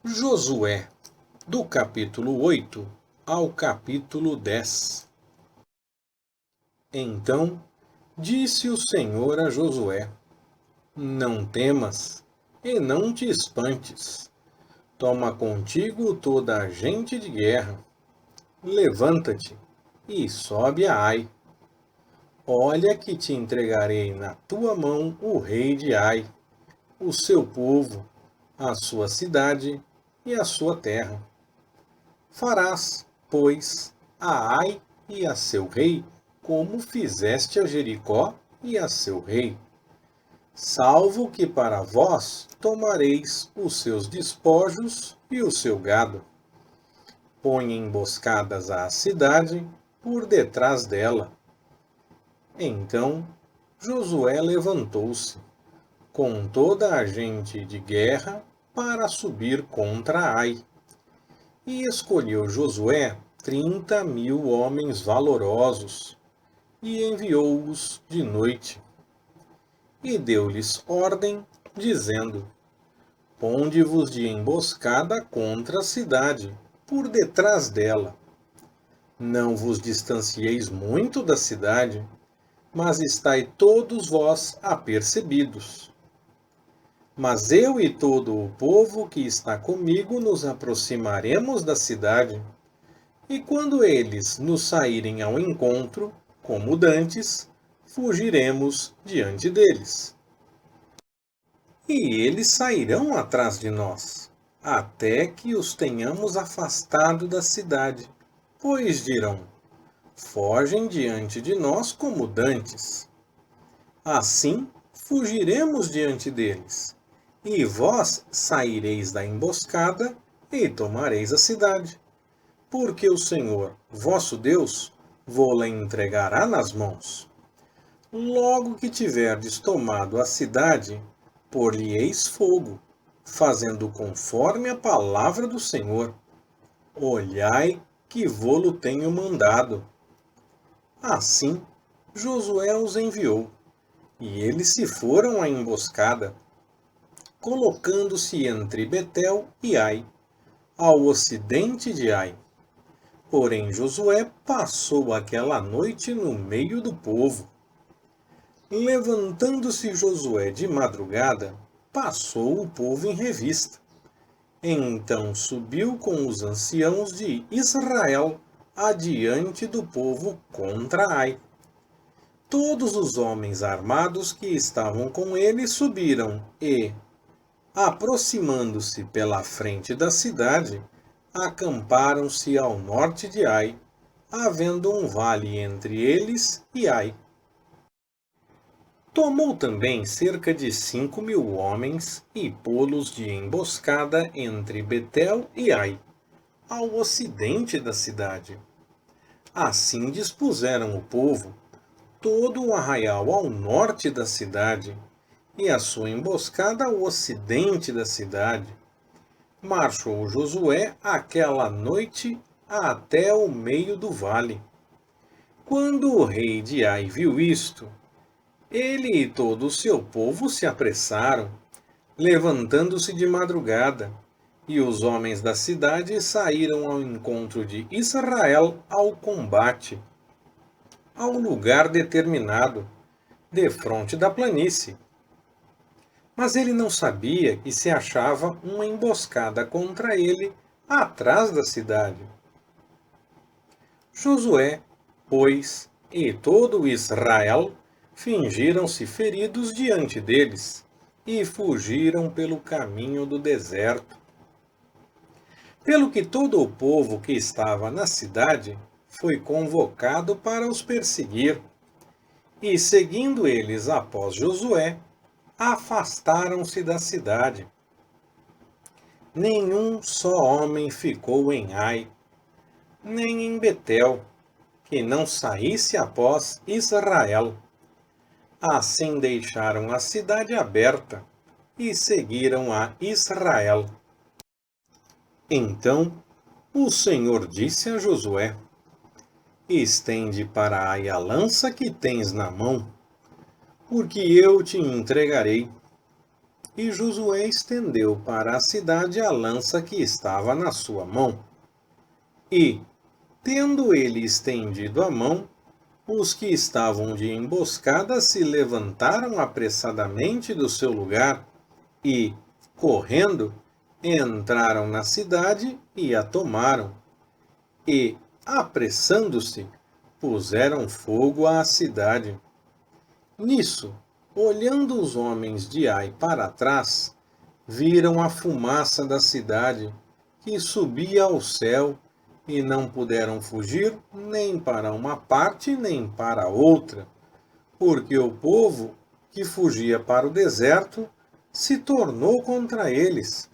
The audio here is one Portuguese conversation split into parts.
Josué, do capítulo 8 ao capítulo 10. Então disse o Senhor a Josué: Não temas e não te espantes. Toma contigo toda a gente de guerra. Levanta-te e sobe a Ai. Olha que te entregarei na tua mão o rei de Ai, o seu povo, a sua cidade e a sua terra. Farás, pois, a Ai e a seu rei, como fizeste a Jericó e a seu rei. Salvo que para vós tomareis os seus despojos e o seu gado. Põe emboscadas à cidade por detrás dela. Então Josué levantou-se, com toda a gente de guerra, para subir contra Ai. E escolheu Josué 30.000 homens valorosos, e enviou-os de noite. E deu-lhes ordem, dizendo: Ponde-vos de emboscada contra a cidade, por detrás dela. Não vos distancieis muito da cidade, mas estai todos vós apercebidos. Mas eu e todo o povo que está comigo nos aproximaremos da cidade, e quando eles nos saírem ao encontro, como dantes, fugiremos diante deles. E eles sairão atrás de nós, até que os tenhamos afastado da cidade, pois dirão: Fogem diante de nós como dantes. Assim, fugiremos diante deles, e vós saireis da emboscada e tomareis a cidade, porque o Senhor, vosso Deus, vô-la entregará nas mãos. Logo que tiverdes tomado a cidade, por-lhe-eis fogo, fazendo conforme a palavra do Senhor. Olhai que vô-lo tenho mandado. Assim, Josué os enviou, e eles se foram à emboscada, colocando-se entre Betel e Ai, ao ocidente de Ai. Porém Josué passou aquela noite no meio do povo. Levantando-se Josué de madrugada, passou o povo em revista. Então subiu com os anciãos de Israel adiante do povo contra Ai. Todos os homens armados que estavam com ele subiram e, aproximando-se pela frente da cidade, acamparam-se ao norte de Ai, havendo um vale entre eles e Ai. Tomou também cerca de 5.000 homens e pô-los de emboscada entre Betel e Ai, ao ocidente da cidade. Assim dispuseram o povo, todo o arraial ao norte da cidade, e a sua emboscada ao ocidente da cidade. Marchou Josué aquela noite até o meio do vale. Quando o rei de Ai viu isto, ele e todo o seu povo se apressaram, levantando-se de madrugada, e os homens da cidade saíram ao encontro de Israel ao combate, ao lugar determinado, defronte da planície. Mas ele não sabia que se achava uma emboscada contra ele atrás da cidade. Josué, pois, e todo Israel fingiram-se feridos diante deles e fugiram pelo caminho do deserto. Pelo que todo o povo que estava na cidade foi convocado para os perseguir, e seguindo eles após Josué, afastaram-se da cidade. Nenhum só homem ficou em Ai, nem em Betel, que não saísse após Israel. Assim deixaram a cidade aberta e seguiram a Israel. Então o Senhor disse a Josué: Estende para Ai a lança que tens na mão, porque eu te entregarei. E Josué estendeu para a cidade a lança que estava na sua mão. E, tendo ele estendido a mão, os que estavam de emboscada se levantaram apressadamente do seu lugar e, correndo, entraram na cidade e a tomaram. E, apressando-se, puseram fogo à cidade. Nisso, olhando os homens de Ai para trás, viram a fumaça da cidade, que subia ao céu, e não puderam fugir nem para uma parte nem para outra, porque o povo que fugia para o deserto se tornou contra eles.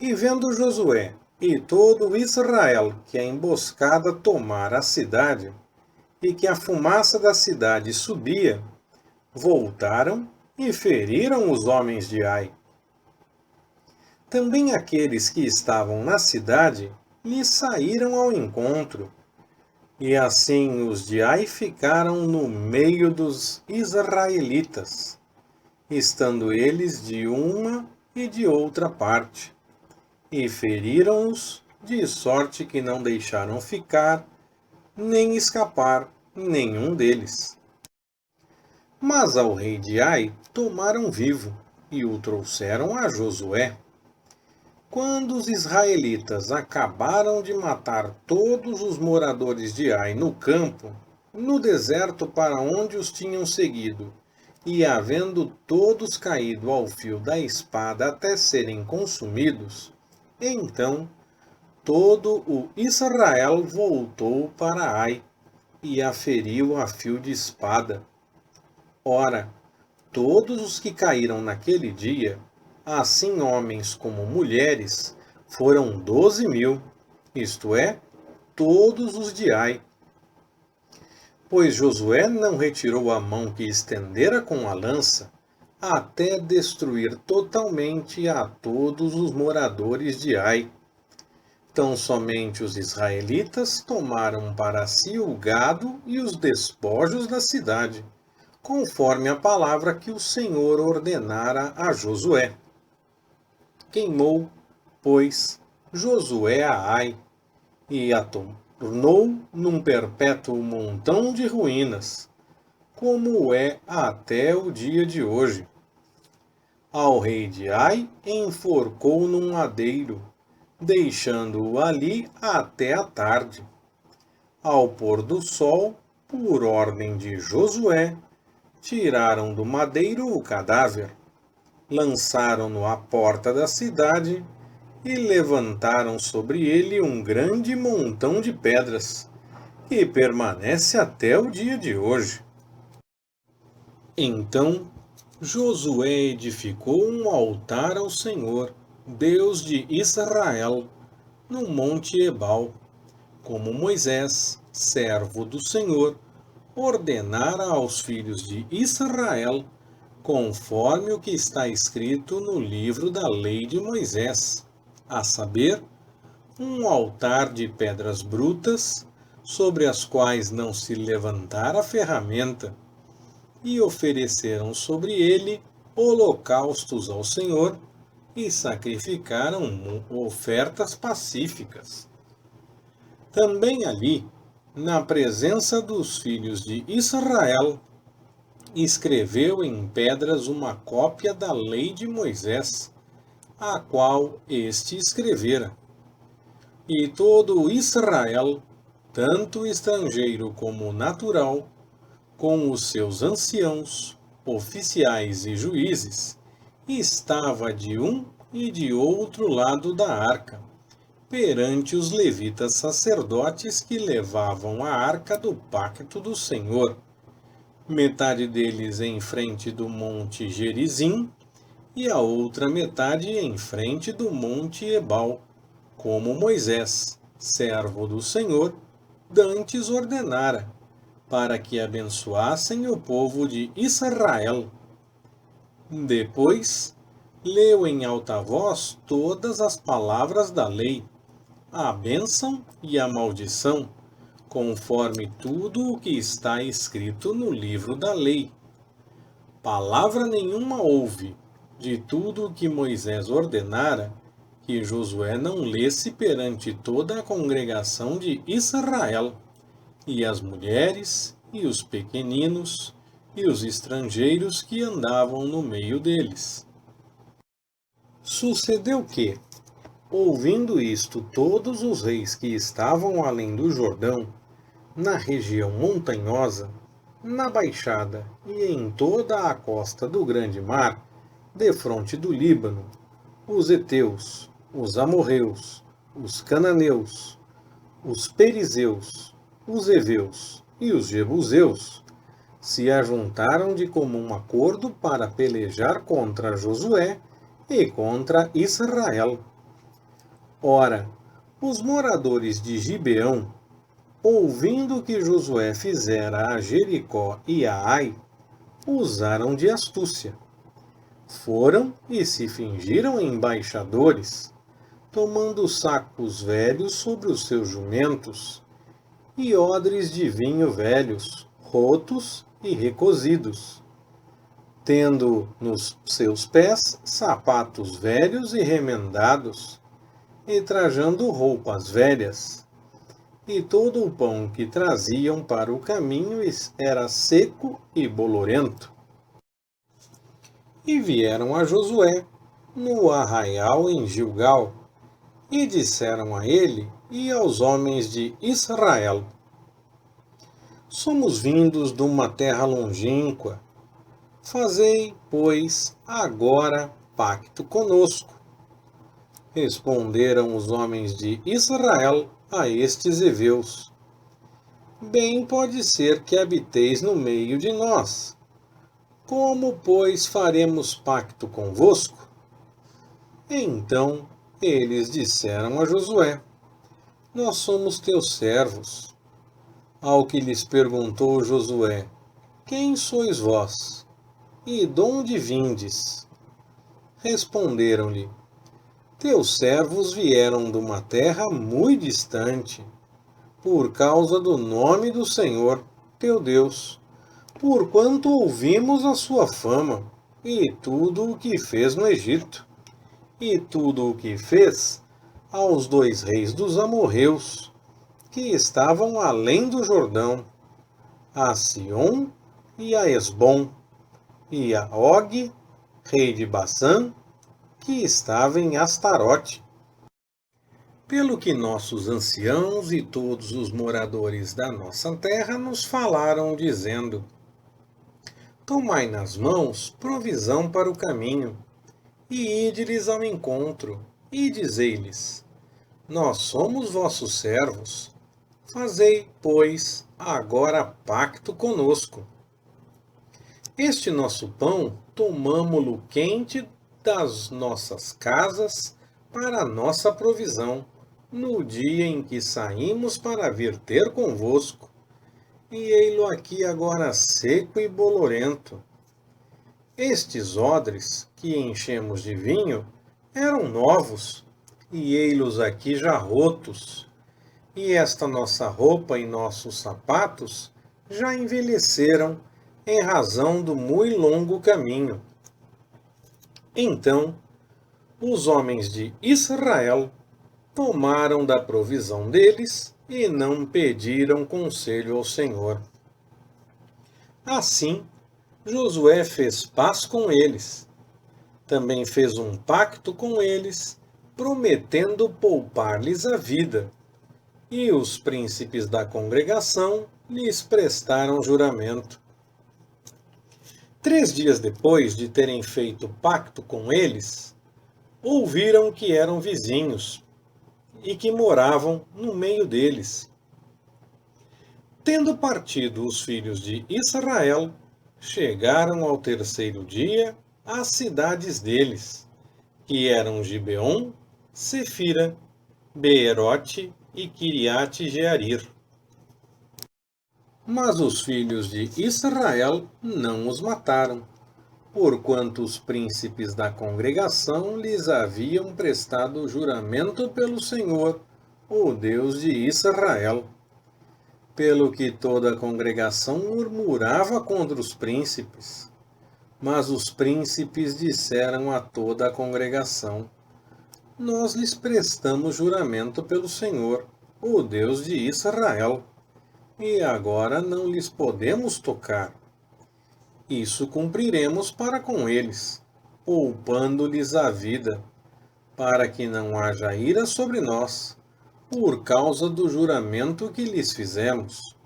E vendo Josué e todo Israel que a emboscada tomara a cidade, e que a fumaça da cidade subia, voltaram e feriram os homens de Ai. Também aqueles que estavam na cidade lhe saíram ao encontro, e assim os de Ai ficaram no meio dos israelitas, estando eles de uma e de outra parte, e feriram-os de sorte que não deixaram ficar, nem escapar nenhum deles. Mas ao rei de Ai tomaram vivo e o trouxeram a Josué. Quando os israelitas acabaram de matar todos os moradores de Ai no campo, no deserto para onde os tinham seguido, e havendo todos caído ao fio da espada até serem consumidos, então todo o Israel voltou para Ai e a feriu a fio de espada. Ora, todos os que caíram naquele dia, assim homens como mulheres, foram 12.000, isto é, todos os de Ai. Pois Josué não retirou a mão que estendera com a lança, até destruir totalmente a todos os moradores de Ai. Tão somente os israelitas tomaram para si o gado e os despojos da cidade, conforme a palavra que o Senhor ordenara a Josué. Queimou, pois, Josué a Ai, e a tornou num perpétuo montão de ruínas, como é até o dia de hoje. Ao rei de Ai enforcou num madeiro, deixando-o ali até a tarde. Ao pôr do sol, por ordem de Josué, tiraram do madeiro o cadáver, lançaram-no à porta da cidade e levantaram sobre ele um grande montão de pedras, que permanece até o dia de hoje. Então Josué edificou um altar ao Senhor, Deus de Israel, no monte Ebal, como Moisés, servo do Senhor, ordenara aos filhos de Israel, conforme o que está escrito no livro da lei de Moisés, a saber, um altar de pedras brutas, sobre as quais não se levantara ferramenta, e ofereceram sobre ele holocaustos ao Senhor, e sacrificaram ofertas pacíficas. Também ali, na presença dos filhos de Israel, escreveu em pedras uma cópia da lei de Moisés, a qual este escrevera. E todo Israel, tanto estrangeiro como natural, com os seus anciãos, oficiais e juízes, estava de um e de outro lado da arca, perante os levitas sacerdotes que levavam a arca do pacto do Senhor, metade deles em frente do monte Gerizim, e a outra metade em frente do monte Ebal, como Moisés, servo do Senhor, dantes ordenara, para que abençoassem o povo de Israel. Depois, leu em alta voz todas as palavras da lei, a bênção e a maldição, conforme tudo o que está escrito no livro da lei. Palavra nenhuma houve, de tudo o que Moisés ordenara, que Josué não lesse perante toda a congregação de Israel, e as mulheres, e os pequeninos, e os estrangeiros que andavam no meio deles. Sucedeu que, ouvindo isto, todos os reis que estavam além do Jordão, na região montanhosa, na baixada e em toda a costa do grande mar, defronte do Líbano, os heteus, os amorreus, os cananeus, os perizeus, os heveus e os jebuseus, se ajuntaram de comum acordo para pelejar contra Josué e contra Israel. Ora, os moradores de Gibeão, ouvindo que Josué fizera a Jericó e a Ai, usaram de astúcia. Foram e se fingiram embaixadores, tomando sacos velhos sobre os seus jumentos, e odres de vinho velhos, rotos e recozidos, tendo nos seus pés sapatos velhos e remendados, e trajando roupas velhas. E todo o pão que traziam para o caminho era seco e bolorento. E vieram a Josué no arraial em Gilgal, e disseram a ele e aos homens de Israel: Somos vindos de uma terra longínqua. Fazei, pois, agora pacto conosco. Responderam os homens de Israel a estes heveus: Bem pode ser que habiteis no meio de nós. Como, pois, faremos pacto convosco? Então eles disseram a Josué: Nós somos teus servos. Ao que lhes perguntou Josué: Quem sois vós? E donde vindes? Responderam-lhe: Teus servos vieram de uma terra muito distante, por causa do nome do Senhor, teu Deus, porquanto ouvimos a sua fama, e tudo o que fez no Egito, e tudo o que fez aos 2 reis dos amorreus, que estavam além do Jordão, a Sion e a Esbom, e a Og, rei de Basã, que estava em Astarote. Pelo que nossos anciãos e todos os moradores da nossa terra nos falaram, dizendo: Tomai nas mãos provisão para o caminho, e ide-lhes ao encontro, e dizei-lhes: Nós somos vossos servos. Fazei, pois, agora pacto conosco. Este nosso pão tomamo-lo quente das nossas casas para a nossa provisão, no dia em que saímos para vir ter convosco, e ei-lo aqui agora seco e bolorento. Estes odres, que enchemos de vinho, eram novos, e ei-los aqui já rotos, e esta nossa roupa e nossos sapatos já envelheceram, em razão do muito longo caminho. Então, os homens de Israel tomaram da provisão deles e não pediram conselho ao Senhor. Assim, Josué fez paz com eles. Também fez um pacto com eles, prometendo poupar-lhes a vida. E os príncipes da congregação lhes prestaram juramento. 3 dias depois de terem feito pacto com eles, ouviram que eram vizinhos e que moravam no meio deles. Tendo partido os filhos de Israel, chegaram ao 3º dia às cidades deles, que eram Gibeon, Sefira, Beerote e Quiriate-Jearir. Mas os filhos de Israel não os mataram, porquanto os príncipes da congregação lhes haviam prestado juramento pelo Senhor, o Deus de Israel. Pelo que toda a congregação murmurava contra os príncipes. Mas os príncipes disseram a toda a congregação: Nós lhes prestamos juramento pelo Senhor, o Deus de Israel, e agora não lhes podemos tocar. Isso cumpriremos para com eles, poupando-lhes a vida, para que não haja ira sobre nós, por causa do juramento que lhes fizemos.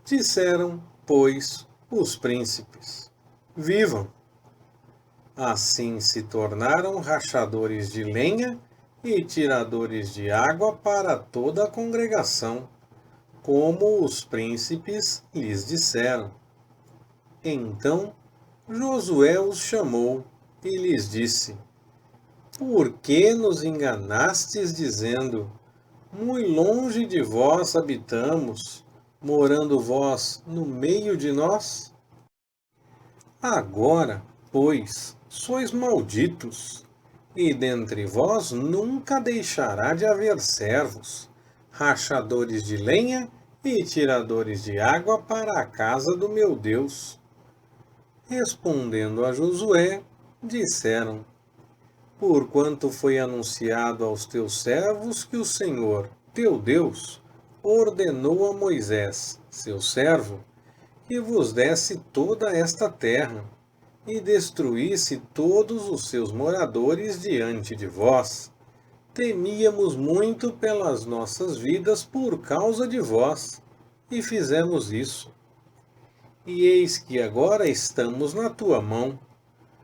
Disseram, pois, os príncipes: Vivam! Assim se tornaram rachadores de lenha e tiradores de água para toda a congregação, como os príncipes lhes disseram. Então Josué os chamou e lhes disse: Por que nos enganastes, dizendo: Muito longe de vós habitamos, morando vós no meio de nós? Agora, pois, sois malditos, e dentre vós nunca deixará de haver servos, rachadores de lenha e tiradores de água para a casa do meu Deus. Respondendo a Josué, disseram: Porquanto foi anunciado aos teus servos que o Senhor, teu Deus, ordenou a Moisés, seu servo, que vos desse toda esta terra, e destruísse todos os seus moradores diante de vós. Temíamos muito pelas nossas vidas por causa de vós, e fizemos isso. E eis que agora estamos na tua mão.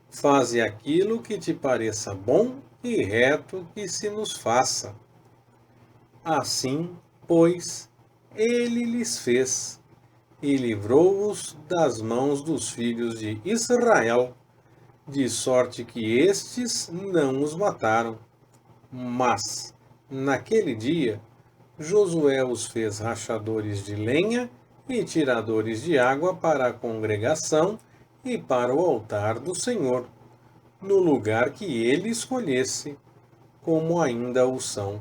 Faze aquilo que te pareça bom e reto que se nos faça. Assim, pois, ele lhes fez, e livrou-os das mãos dos filhos de Israel, de sorte que estes não os mataram. Mas, naquele dia, Josué os fez rachadores de lenha e tiradores de água para a congregação e para o altar do Senhor, no lugar que ele escolhesse, como ainda o são.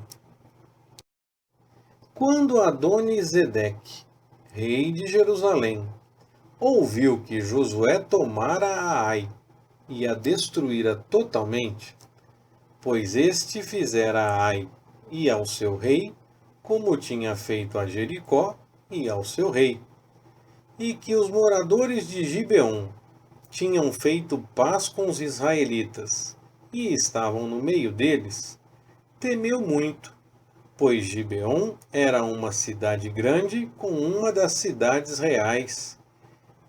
Quando Adoni-Zedeque, rei de Jerusalém, ouviu que Josué tomara a Ai e a destruíra totalmente, pois este fizera a Ai e ao seu rei, como tinha feito a Jericó e ao seu rei, e que os moradores de Gibeon tinham feito paz com os israelitas e estavam no meio deles, temeu muito, pois Gibeon era uma cidade grande com uma das cidades reais,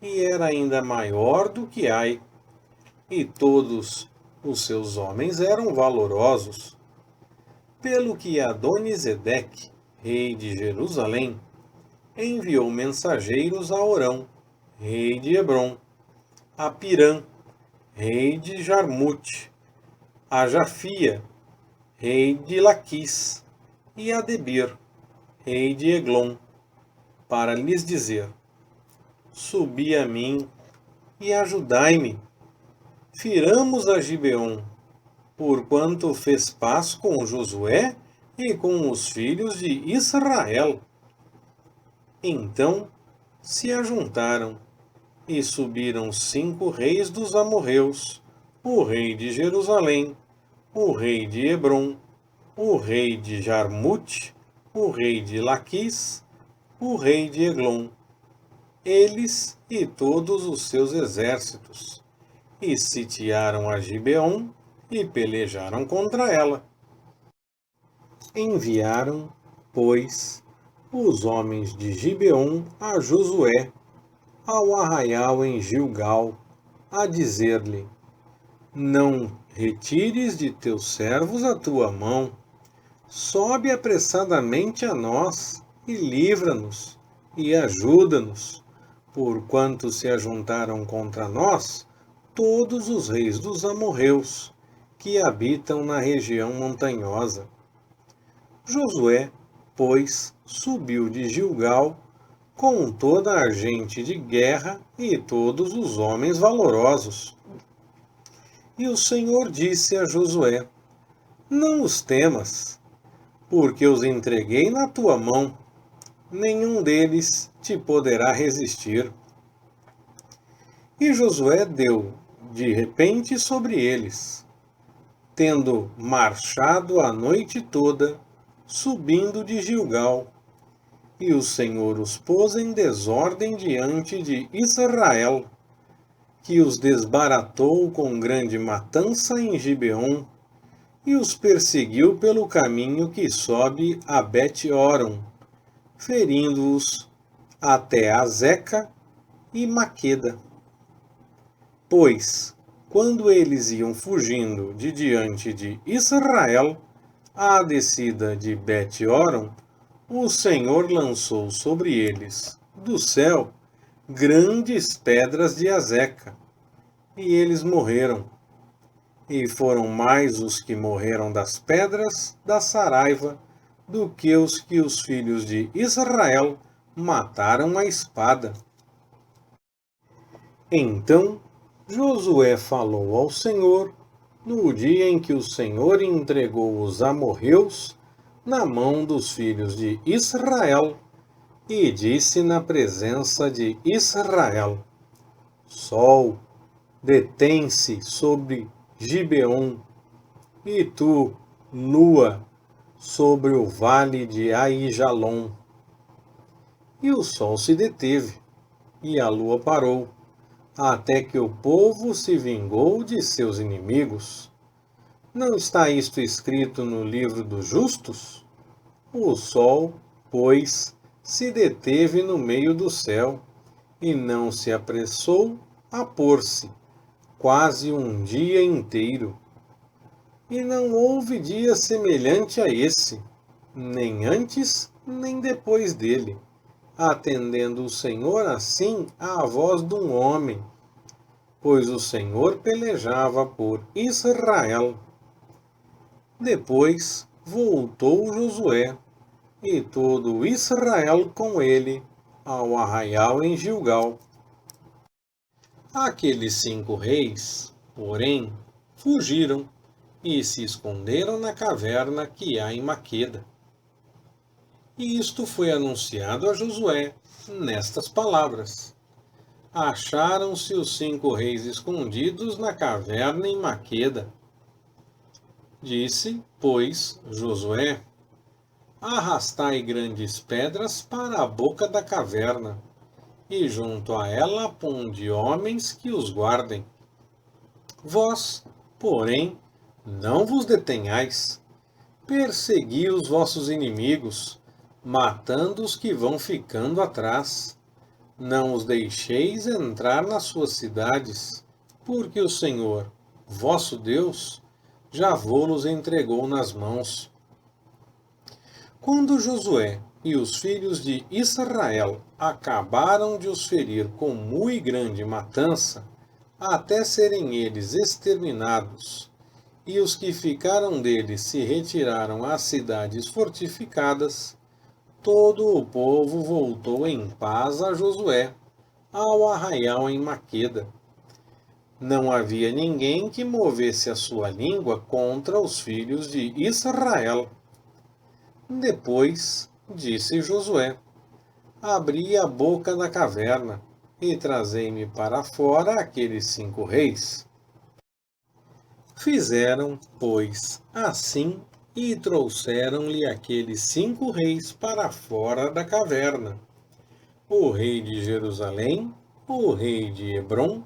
e era ainda maior do que Ai, e todos os seus homens eram valorosos. Pelo que Adoni-Zedeque, rei de Jerusalém, enviou mensageiros a Orão, rei de Hebrom, a Pirã, rei de Jarmute, a Jafia, rei de Laquis, e a Debir, rei de Eglon, para lhes dizer: Subi a mim e ajudai-me. Firamos a Gibeon, porquanto fez paz com Josué e com os filhos de Israel. Então se ajuntaram e subiram 5 reis dos amorreus, o rei de Jerusalém, o rei de Hebrom, o rei de Jarmute, o rei de Laquis, o rei de Eglon, eles e todos os seus exércitos, e sitiaram a Gibeon e pelejaram contra ela. Enviaram, pois, os homens de Gibeon a Josué, ao arraial em Gilgal, a dizer-lhe: Não retires de teus servos a tua mão, sobe apressadamente a nós e livra-nos e ajuda-nos, porquanto se ajuntaram contra nós todos os reis dos amorreus, que habitam na região montanhosa. Josué, pois, subiu de Gilgal com toda a gente de guerra e todos os homens valorosos. E o Senhor disse a Josué: Não os temas, porque os entreguei na tua mão, nenhum deles te poderá resistir. E Josué deu de repente sobre eles, tendo marchado a noite toda, subindo de Gilgal. E o Senhor os pôs em desordem diante de Israel, que os desbaratou com grande matança em Gibeon, e os perseguiu pelo caminho que sobe a Bet-Horon, ferindo-os até Azeca e Maqueda. Pois, quando eles iam fugindo de diante de Israel, à descida de Bet-Horon, o Senhor lançou sobre eles, do céu, grandes pedras de Azeca, e eles morreram. E foram mais os que morreram das pedras da Saraiva do que os filhos de Israel mataram à espada. Então Josué falou ao Senhor no dia em que o Senhor entregou os amorreus na mão dos filhos de Israel, e disse na presença de Israel: Sol, detém-se sobre Gibeon, e tu, lua, sobre o vale de Aijalon. E o sol se deteve, e a lua parou, até que o povo se vingou de seus inimigos. Não está isto escrito no livro dos justos? O sol, pois, se deteve no meio do céu, e não se apressou a pôr-se, quase um dia inteiro. E não houve dia semelhante a esse, nem antes, nem depois dele, atendendo o Senhor assim à voz de um homem, pois o Senhor pelejava por Israel. Depois voltou Josué, e todo Israel com ele, ao arraial em Gilgal. Aqueles 5 reis, porém, fugiram e se esconderam na caverna que há em Maqueda. E isto foi anunciado a Josué nestas palavras: Acharam-se os 5 reis escondidos na caverna em Maqueda. Disse, pois, Josué: Arrastai grandes pedras para a boca da caverna, e junto a ela ponde homens que os guardem. Vós, porém, não vos detenhais, persegui os vossos inimigos, matando os que vão ficando atrás. Não os deixeis entrar nas suas cidades, porque o Senhor, vosso Deus, já vos entregou nas mãos. Quando Josué e os filhos de Israel acabaram de os ferir com muito grande matança, até serem eles exterminados, e os que ficaram deles se retiraram às cidades fortificadas, todo o povo voltou em paz a Josué, ao arraial em Maqueda. Não havia ninguém que movesse a sua língua contra os filhos de Israel. Depois, disse Josué: Abri a boca da caverna, e trazei-me para fora aqueles 5 reis. Fizeram, pois, assim, e trouxeram-lhe aqueles 5 reis para fora da caverna: o rei de Jerusalém, o rei de Hebrom,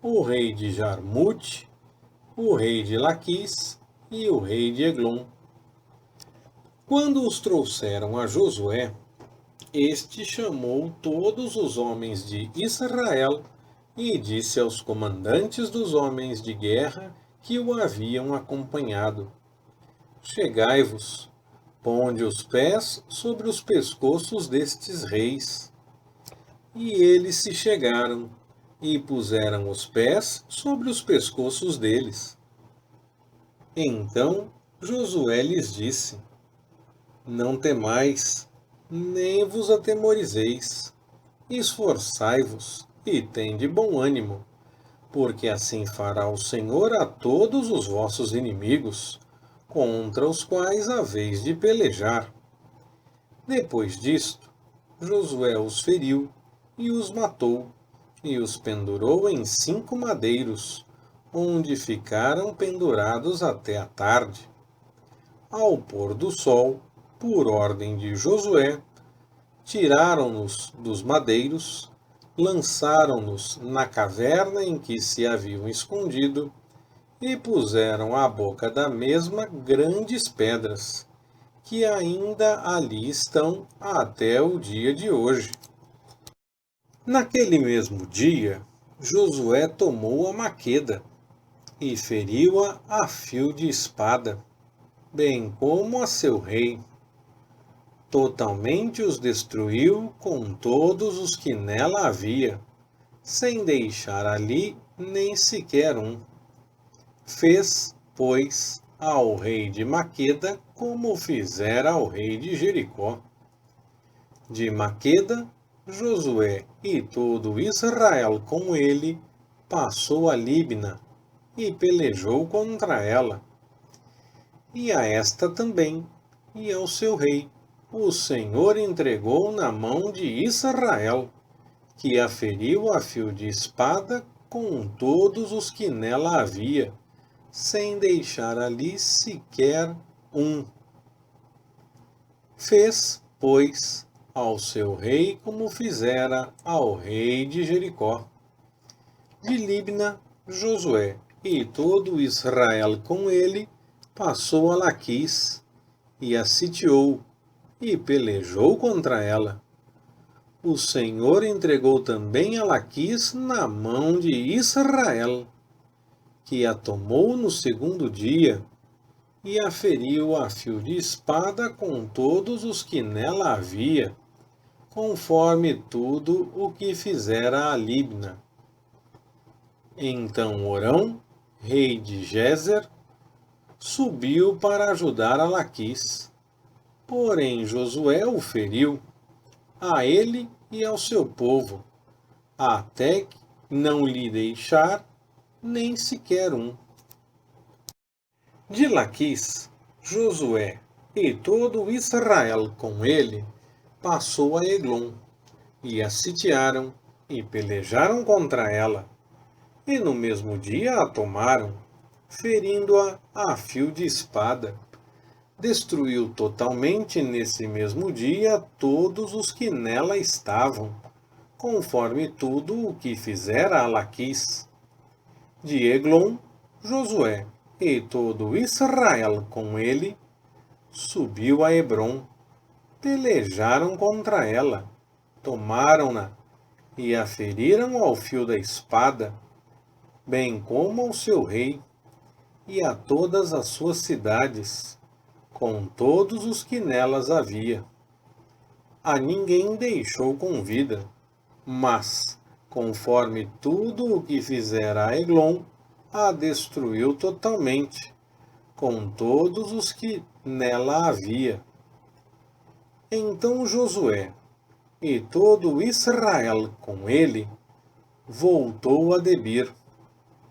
o rei de Jarmute, o rei de Laquis e o rei de Eglon. Quando os trouxeram a Josué, este chamou todos os homens de Israel e disse aos comandantes dos homens de guerra que o haviam acompanhado: Chegai-vos, ponde os pés sobre os pescoços destes reis. E eles se chegaram e puseram os pés sobre os pescoços deles. Então Josué lhes disse: Não temais, nem vos atemorizeis. Esforçai-vos e tende bom ânimo, porque assim fará o Senhor a todos os vossos inimigos, contra os quais haveis de pelejar. Depois disto, Josué os feriu e os matou, e os pendurou em 5 madeiros, onde ficaram pendurados até a tarde. Ao pôr do sol, por ordem de Josué, tiraram-nos dos madeiros, lançaram-nos na caverna em que se haviam escondido e puseram à boca da mesma grandes pedras, que ainda ali estão até o dia de hoje. Naquele mesmo dia, Josué tomou a Maqueda e feriu-a a fio de espada, bem como a seu rei. Totalmente os destruiu com todos os que nela havia, sem deixar ali nem sequer um. Fez, pois, ao rei de Maqueda como fizera ao rei de Jericó. De Maqueda, Josué e todo Israel com ele passou a Libna e pelejou contra ela. E a esta também, e ao seu rei, o Senhor entregou na mão de Israel, que a feriu a fio de espada com todos os que nela havia, sem deixar ali sequer um. Fez, pois, ao seu rei como fizera ao rei de Jericó. De Libna, Josué e todo Israel com ele passou a Laquis e a sitiou e pelejou contra ela. O Senhor entregou também a Laquis na mão de Israel, que a tomou no segundo dia e a feriu a fio de espada com todos os que nela havia, conforme tudo o que fizera a Libna. Então Orão, rei de Gézer, subiu para ajudar a Laquis. Porém Josué o feriu, a ele e ao seu povo, até que não lhe deixar nem sequer um. De Laquis, Josué e todo Israel com ele passou a Eglon, e a sitiaram e pelejaram contra ela, e no mesmo dia a tomaram, ferindo-a a fio de espada. Destruiu totalmente nesse mesmo dia todos os que nela estavam, conforme tudo o que fizera a Laquis. De Eglon, Josué e todo Israel com ele subiu a Hebrom, pelejaram contra ela, tomaram-na e a feriram ao fio da espada, bem como ao seu rei e a todas as suas cidades, com todos os que nelas havia. A ninguém deixou com vida, mas, conforme tudo o que fizera a Eglon, a destruiu totalmente, com todos os que nela havia. Então Josué e todo Israel com ele voltou a Debir,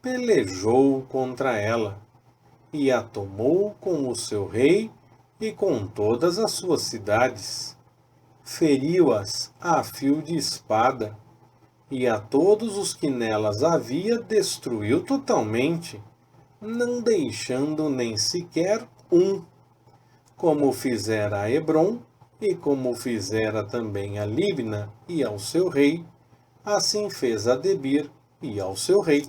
pelejou contra ela, e a tomou com o seu rei e com todas as suas cidades. Feriu-as a fio de espada, e a todos os que nelas havia destruiu totalmente, não deixando nem sequer um, como fizera a Hebrom, e como fizera também a Libna e ao seu rei, assim fez a Debir e ao seu rei.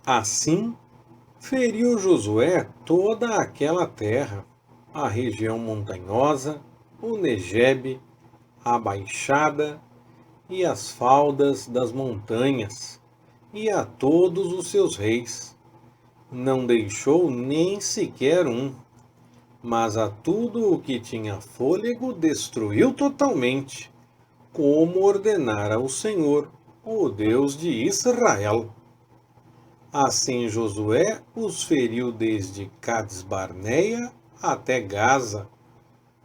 Assim, feriu Josué toda aquela terra, a região montanhosa, o Negebe, a baixada e as faldas das montanhas, e a todos os seus reis. Não deixou nem sequer um, mas a tudo o que tinha fôlego destruiu totalmente, como ordenara o Senhor, o Deus de Israel. Assim Josué os feriu desde Cades-Barneia até Gaza,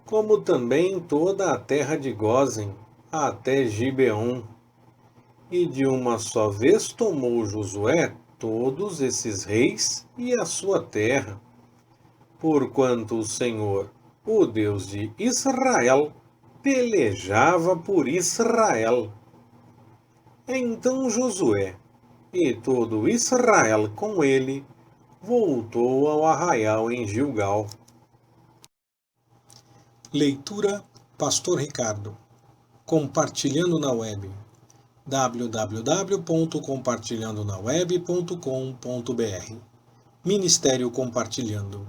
como também toda a terra de Gósen, até Gibeon. E de uma só vez tomou Josué todos esses reis e a sua terra, porquanto o Senhor, o Deus de Israel, pelejava por Israel. Então Josué e todo Israel com ele voltou ao arraial em Gilgal. Leitura Pastor Ricardo. Compartilhando na web. www.compartilhandonaweb.com.br Ministério Compartilhando.